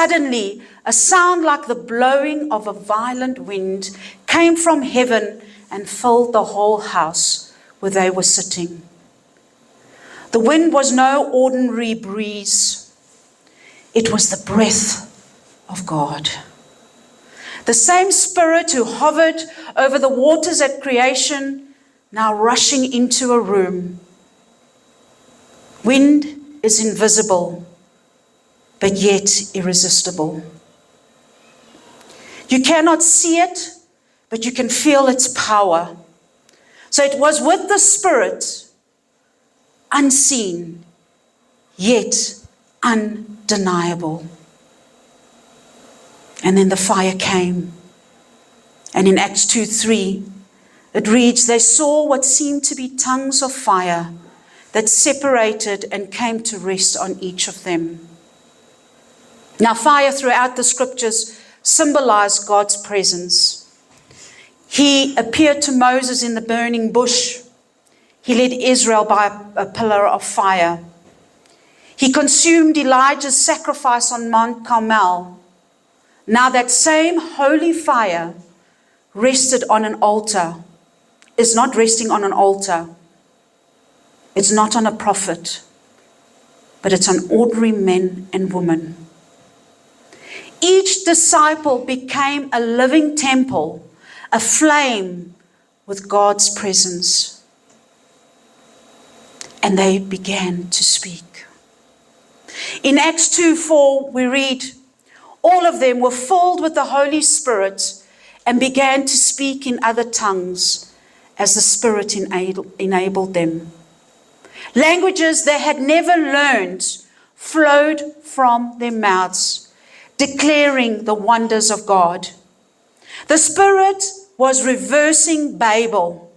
suddenly a sound like the blowing of a violent wind came from heaven and filled the whole house where they were sitting. The wind was no ordinary breeze. It was the breath of God. The same Spirit who hovered over the waters at creation, now rushing into a room. Wind is invisible, but yet irresistible. You cannot see it, but you can feel its power. So it was with the Spirit, unseen, yet undeniable. And then the fire came. And in Acts 2:3, it reads, they saw what seemed to be tongues of fire that separated and came to rest on each of them. Now, fire throughout the scriptures symbolized God's presence. He appeared to Moses in the burning bush. He led Israel by a pillar of fire. He consumed Elijah's sacrifice on Mount Carmel. Now that same holy fire rested on an altar, is not resting on an altar. It's not on a prophet, but it's on ordinary men and women. Each disciple became a living temple, aflame with God's presence. And they began to speak. In Acts 2:4, we read, all of them were filled with the Holy Spirit and began to speak in other tongues as the Spirit enabled them. Languages they had never learned flowed from their mouths, declaring the wonders of God. The Spirit was reversing Babel,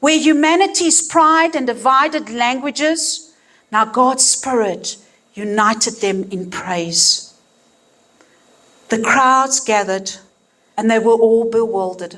where humanity's pride and divided languages, now God's Spirit united them in praise. The crowds gathered, and they were all bewildered.